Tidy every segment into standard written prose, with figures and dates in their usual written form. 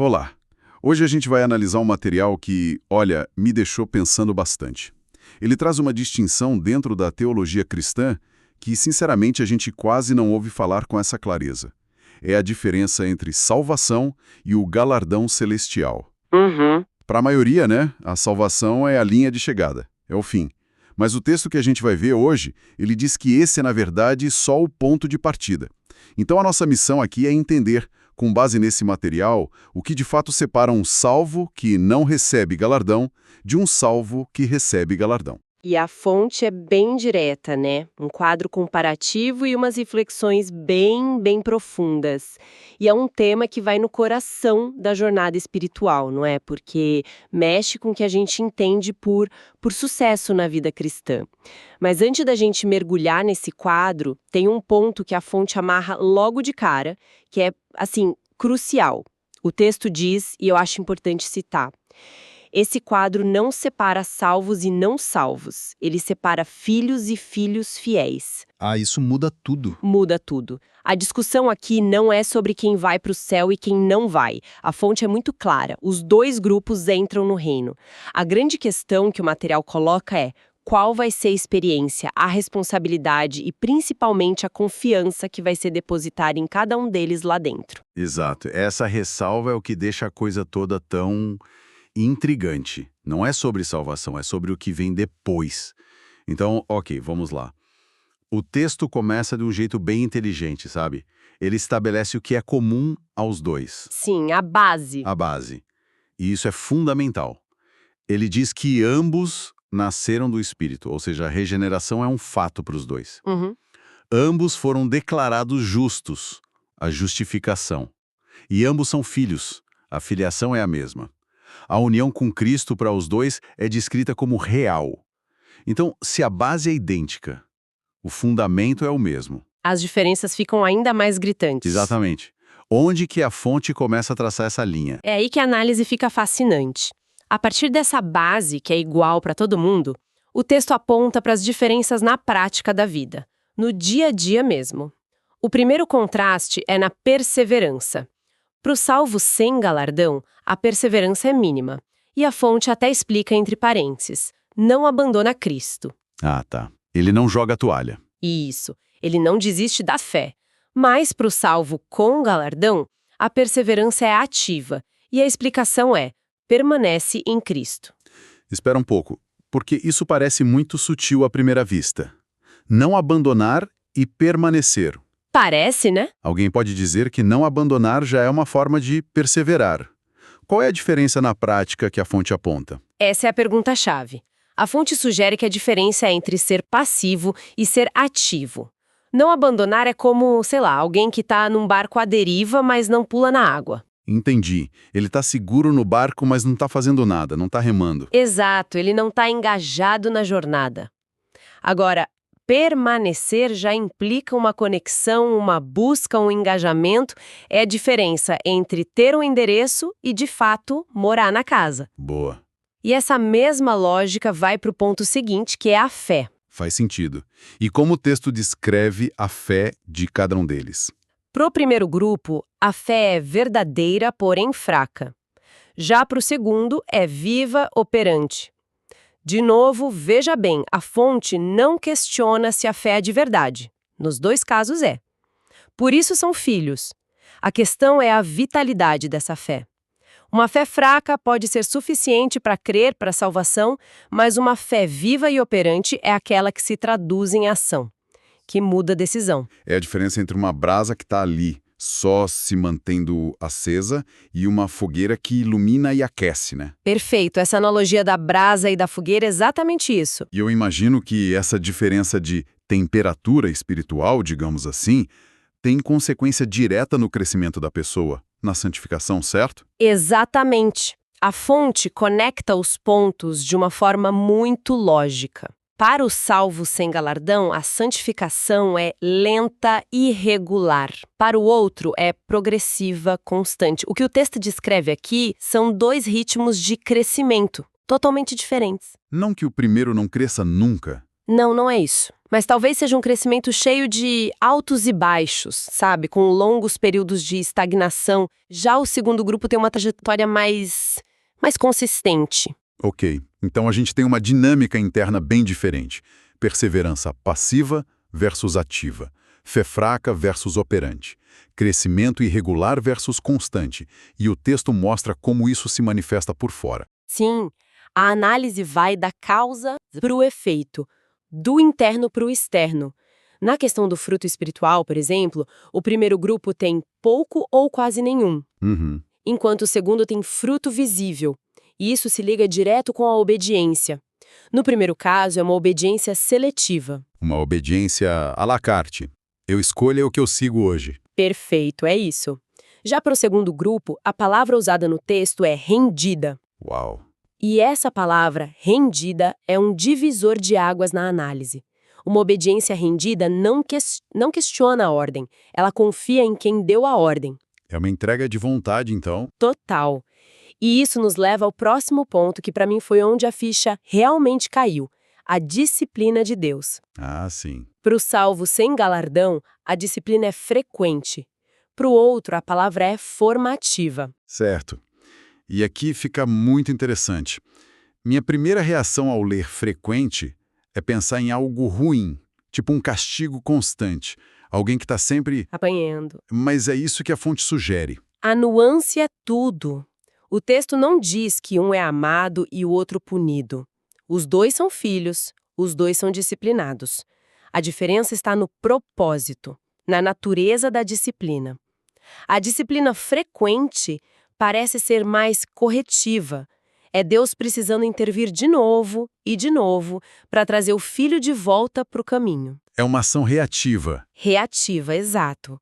Olá! Hoje a gente vai analisar um material que, olha, me deixou pensando bastante. Ele traz uma distinção dentro da teologia cristã que, sinceramente, a gente quase não ouve falar com essa clareza. É a diferença entre salvação e o galardão celestial. Uhum. Para a maioria, né, a salvação é a linha de chegada, é o fim. Mas o texto que a gente vai ver hoje, ele diz que esse é, na verdade, só o ponto de partida. Então a nossa missão aqui é entender, com base nesse material, o que de fato separa um salvo que não recebe galardão de um salvo que recebe galardão. E a fonte é bem direta, né? Um quadro comparativo e umas reflexões bem profundas. E é um tema que vai no coração da jornada espiritual, não é? Porque mexe com o que a gente entende por sucesso na vida cristã. Mas antes da gente mergulhar nesse quadro, tem um ponto que a fonte amarra logo de cara, que é, assim, crucial. O texto diz, e eu acho importante citar: esse quadro não separa salvos e não salvos. Ele separa filhos e filhos fiéis. Ah, isso muda tudo. Muda tudo. A discussão aqui não é sobre quem vai para o céu e quem não vai. A fonte é muito clara. Os dois grupos entram no reino. A grande questão que o material coloca é: qual vai ser a experiência, a responsabilidade e principalmente a confiança que vai ser depositada em cada um deles lá dentro. Exato. Essa ressalva é o que deixa a coisa toda tão intrigante. Não é sobre salvação, é sobre o que vem depois. Então, ok, vamos lá. O texto começa de um jeito bem inteligente, sabe? Ele estabelece o que é comum aos dois. Sim, a base. A base. E isso é fundamental. Ele diz que ambos nasceram do Espírito, ou seja, a regeneração é um fato para os dois. Uhum. Ambos foram declarados justos, a justificação. E ambos são filhos, a filiação é a mesma. A união com Cristo para os dois é descrita como real. Então, se a base é idêntica, o fundamento é o mesmo. As diferenças ficam ainda mais gritantes. Exatamente. Onde que a fonte começa a traçar essa linha? É aí que a análise fica fascinante. A partir dessa base, que é igual para todo mundo, o texto aponta para as diferenças na prática da vida, no dia a dia mesmo. O primeiro contraste é na perseverança. Para o salvo sem galardão, a perseverança é mínima. E a fonte até explica entre parênteses: não abandona Cristo. Ah, tá. Ele não joga a toalha. Isso, ele não desiste da fé. Mas para o salvo com galardão, a perseverança é ativa. E a explicação é: permanece em Cristo. Espera um pouco, porque isso parece muito sutil à primeira vista. Não abandonar e permanecer. Parece, né? Alguém pode dizer que não abandonar já é uma forma de perseverar. Qual é a diferença na prática que a fonte aponta? Essa é a pergunta-chave. A fonte sugere que a diferença é entre ser passivo e ser ativo. Não abandonar é como, sei lá, alguém que está num barco à deriva, mas não pula na água. Entendi. Ele está seguro no barco, mas não está fazendo nada, não está remando. Exato, ele não está engajado na jornada. Agora, permanecer já implica uma conexão, uma busca, um engajamento. É a diferença entre ter um endereço e, de fato, morar na casa. Boa. E essa mesma lógica vai para o ponto seguinte, que é a fé. Faz sentido. E como o texto descreve a fé de cada um deles? Para o primeiro grupo, a fé é verdadeira, porém fraca. Já para o segundo, é viva, operante. De novo, veja bem, a fonte não questiona se a fé é de verdade. Nos dois casos é. Por isso são filhos. A questão é a vitalidade dessa fé. Uma fé fraca pode ser suficiente para crer para a salvação, mas uma fé viva e operante é aquela que se traduz em ação, que muda a decisão. É a diferença entre uma brasa que está ali, só se mantendo acesa, e uma fogueira que ilumina e aquece, né? Perfeito, essa analogia da brasa e da fogueira é exatamente isso. E eu imagino que essa diferença de temperatura espiritual, digamos assim, tem consequência direta no crescimento da pessoa, na santificação, certo? Exatamente. A fonte conecta os pontos de uma forma muito lógica. Para o salvo sem galardão, a santificação é lenta e irregular. Para o outro, é progressiva, constante. O que o texto descreve aqui são dois ritmos de crescimento, totalmente diferentes. Não que o primeiro não cresça nunca. Não, não é isso. Mas talvez seja um crescimento cheio de altos e baixos, sabe? Com longos períodos de estagnação. Já o segundo grupo tem uma trajetória mais consistente. Ok, então a gente tem uma dinâmica interna bem diferente. Perseverança passiva versus ativa. Fé fraca versus operante. Crescimento irregular versus constante. E o texto mostra como isso se manifesta por fora. Sim, a análise vai da causa para o efeito, do interno para o externo. Na questão do fruto espiritual, por exemplo, o primeiro grupo tem pouco ou quase nenhum, Uhum. enquanto o segundo tem fruto visível. E isso se liga direto com a obediência. No primeiro caso, é uma obediência seletiva. Uma obediência à la carte. Eu escolho o que eu sigo hoje. Perfeito, é isso. Já para o segundo grupo, a palavra usada no texto é rendida. Uau! E essa palavra, rendida, é um divisor de águas na análise. Uma obediência rendida não questiona a ordem, ela confia em quem deu a ordem. É uma entrega de vontade, então. Total. E isso nos leva ao próximo ponto, que para mim foi onde a ficha realmente caiu: a disciplina de Deus. Ah, sim. Para o salvo sem galardão, a disciplina é frequente. Para o outro, a palavra é formativa. Certo. E aqui fica muito interessante. Minha primeira reação ao ler frequente é pensar em algo ruim, tipo um castigo constante. Alguém que está sempre... Apanhando. Mas é isso que a fonte sugere. A nuance é tudo. O texto não diz que um é amado e o outro punido. Os dois são filhos, os dois são disciplinados. A diferença está no propósito, na natureza da disciplina. A disciplina frequente parece ser mais corretiva. É Deus precisando intervir de novo para trazer o filho de volta para o caminho. É uma ação reativa. Reativa, exato.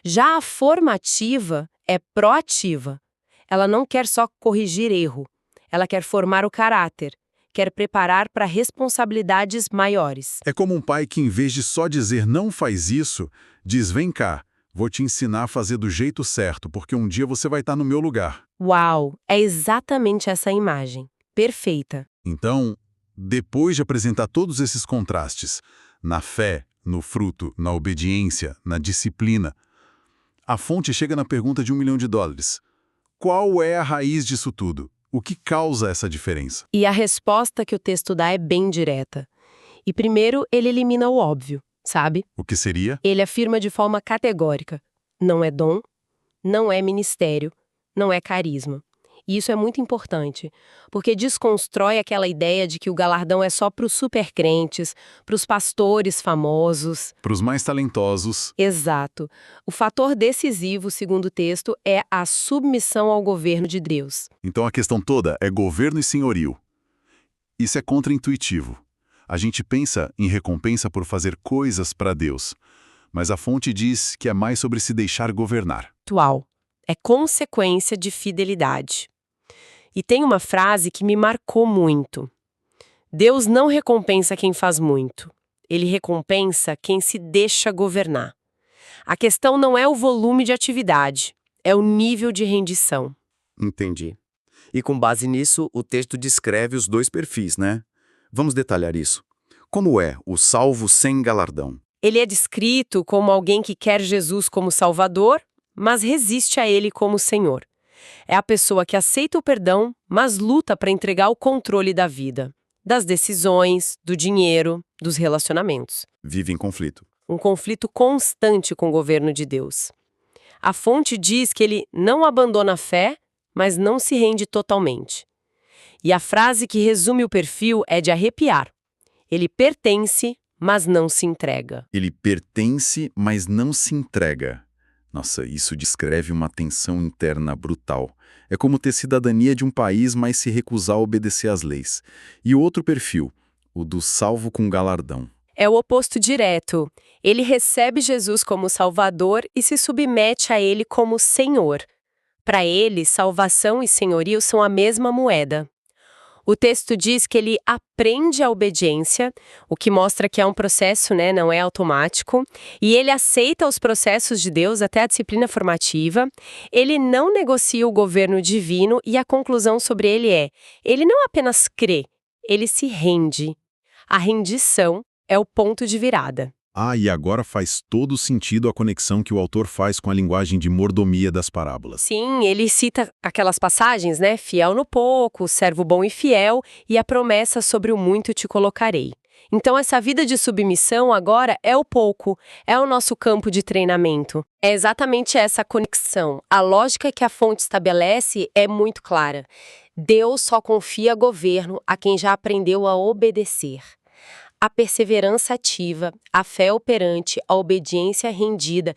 Já a formativa é proativa. Ela não quer só corrigir erro, ela quer formar o caráter, quer preparar para responsabilidades maiores. É como um pai que, em vez de só dizer não faz isso, diz vem cá, vou te ensinar a fazer do jeito certo, porque um dia você vai estar no meu lugar. Uau, é exatamente essa imagem. Perfeita. Então, depois de apresentar todos esses contrastes, na fé, no fruto, na obediência, na disciplina, a fonte chega na pergunta de $1 milhão. Qual é a raiz disso tudo? O que causa essa diferença? E a resposta que o texto dá é bem direta. E primeiro, ele elimina o óbvio, sabe? O que seria? Ele afirma de forma categórica: não é dom, não é ministério, não é carisma. E isso é muito importante, porque desconstrói aquela ideia de que o galardão é só para os supercrentes, para os pastores famosos. Para os mais talentosos. Exato. O fator decisivo, segundo o texto, é a submissão ao governo de Deus. Então a questão toda é governo e senhorio. Isso é contraintuitivo. A gente pensa em recompensa por fazer coisas para Deus, mas a fonte diz que é mais sobre se deixar governar. Atual. É consequência de fidelidade. E tem uma frase que me marcou muito. Deus não recompensa quem faz muito. Ele recompensa quem se deixa governar. A questão não é o volume de atividade, é o nível de rendição. Entendi. E com base nisso, o texto descreve os dois perfis, né? Vamos detalhar isso. Como é o salvo sem galardão? Ele é descrito como alguém que quer Jesus como Salvador, mas resiste a ele como Senhor. É a pessoa que aceita o perdão, mas luta para entregar o controle da vida, das decisões, do dinheiro, dos relacionamentos. Vive em conflito. Um conflito constante com o governo de Deus. A fonte diz que ele não abandona a fé, mas não se rende totalmente. E a frase que resume o perfil é de arrepiar. Ele pertence, mas não se entrega. Ele pertence, mas não se entrega. Nossa, isso descreve uma tensão interna brutal. É como ter cidadania de um país, mas se recusar a obedecer às leis. E o outro perfil, o do salvo com galardão. É o oposto direto. Ele recebe Jesus como Salvador e se submete a ele como Senhor. Para ele, salvação e senhorio são a mesma moeda. O texto diz que ele aprende a obediência, o que mostra que é um processo, né, não é automático, e ele aceita os processos de Deus até a disciplina formativa. Ele não negocia o governo divino e a conclusão sobre ele é: ele não apenas crê, ele se rende. A rendição é o ponto de virada. Ah, e agora faz todo sentido a conexão que o autor faz com a linguagem de mordomia das parábolas. Sim, ele cita aquelas passagens, né? Fiel no pouco, servo bom e fiel, e a promessa sobre o muito te colocarei. Então, essa vida de submissão agora é o pouco, é o nosso campo de treinamento. É exatamente essa conexão. A lógica que a fonte estabelece é muito clara. Deus só confia governo a quem já aprendeu a obedecer. A perseverança ativa, a fé operante, a obediência rendida.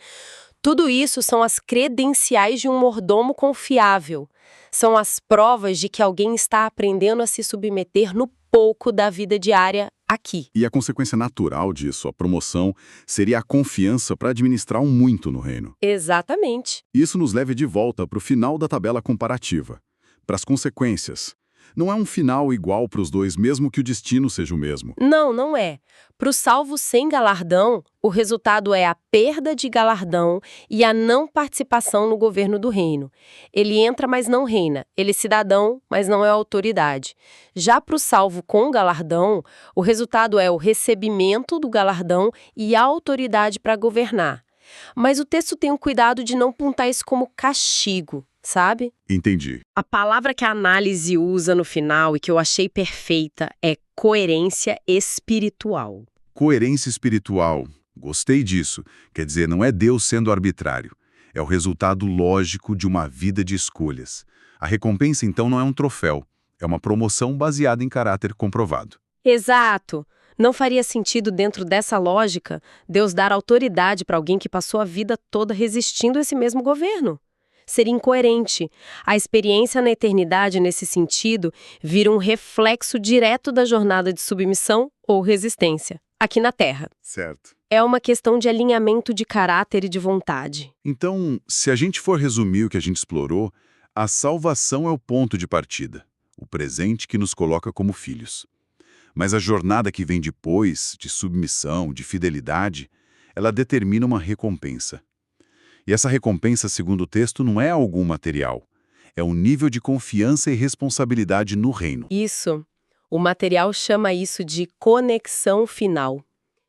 Tudo isso são as credenciais de um mordomo confiável. São as provas de que alguém está aprendendo a se submeter no pouco da vida diária aqui. E a consequência natural disso, a promoção, seria a confiança para administrar um muito no reino. Exatamente. Isso nos leva de volta para o final da tabela comparativa, para as consequências. Não é um final igual para os dois, mesmo que o destino seja o mesmo. Não, não é. Para o salvo sem galardão, o resultado é a perda de galardão e a não participação no governo do reino. Ele entra, mas não reina. Ele é cidadão, mas não é autoridade. Já para o salvo com galardão, o resultado é o recebimento do galardão e a autoridade para governar. Mas o texto tem o cuidado de não apontar isso como castigo, sabe? Entendi. A palavra que a análise usa no final e que eu achei perfeita é coerência espiritual. Coerência espiritual. Gostei disso. Quer dizer, não é Deus sendo arbitrário. É o resultado lógico de uma vida de escolhas. A recompensa, então, não é um troféu. É uma promoção baseada em caráter comprovado. Exato. Não faria sentido, dentro dessa lógica, Deus dar autoridade para alguém que passou a vida toda resistindo a esse mesmo governo. Seria incoerente. A experiência na eternidade, nesse sentido, vira um reflexo direto da jornada de submissão ou resistência, aqui na Terra. Certo. É uma questão de alinhamento de caráter e de vontade. Então, se a gente for resumir o que a gente explorou, a salvação é o ponto de partida, o presente que nos coloca como filhos. Mas a jornada que vem depois, de submissão, de fidelidade, ela determina uma recompensa. E essa recompensa, segundo o texto, não é algum material. É um nível de confiança e responsabilidade no reino. Isso. O material chama isso de conexão final.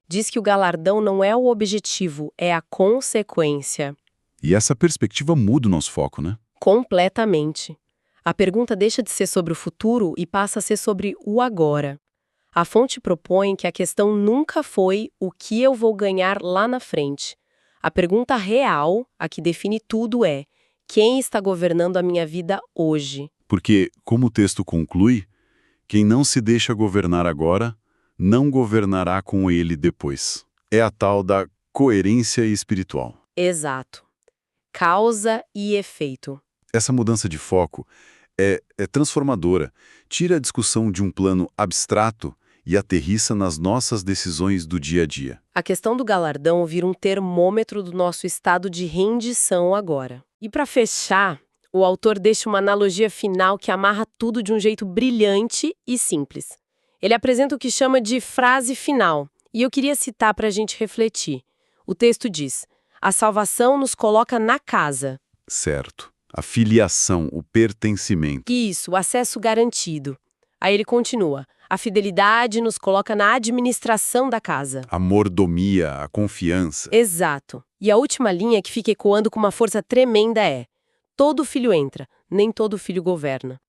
Diz que o galardão não é o objetivo, é a consequência. E essa perspectiva muda o nosso foco, né? Completamente. A pergunta deixa de ser sobre o futuro e passa a ser sobre o agora. A fonte propõe que a questão nunca foi o que eu vou ganhar lá na frente. A pergunta real, a que define tudo é: quem está governando a minha vida hoje? Porque, como o texto conclui, quem não se deixa governar agora, não governará com ele depois. É a tal da coerência espiritual. Exato. Causa e efeito. Essa mudança de foco é transformadora. Tira a discussão de um plano abstrato e aterrissa nas nossas decisões do dia a dia. A questão do galardão vira um termômetro do nosso estado de rendição agora. E para fechar, o autor deixa uma analogia final que amarra tudo de um jeito brilhante e simples. Ele apresenta o que chama de frase final, e eu queria citar para a gente refletir. O texto diz: a salvação nos coloca na casa. Certo. A filiação, o pertencimento. Isso, o acesso garantido. Aí ele continua: a fidelidade nos coloca na administração da casa. A mordomia, a confiança. Exato. E a última linha que fica ecoando com uma força tremenda é: todo filho entra, nem todo filho governa.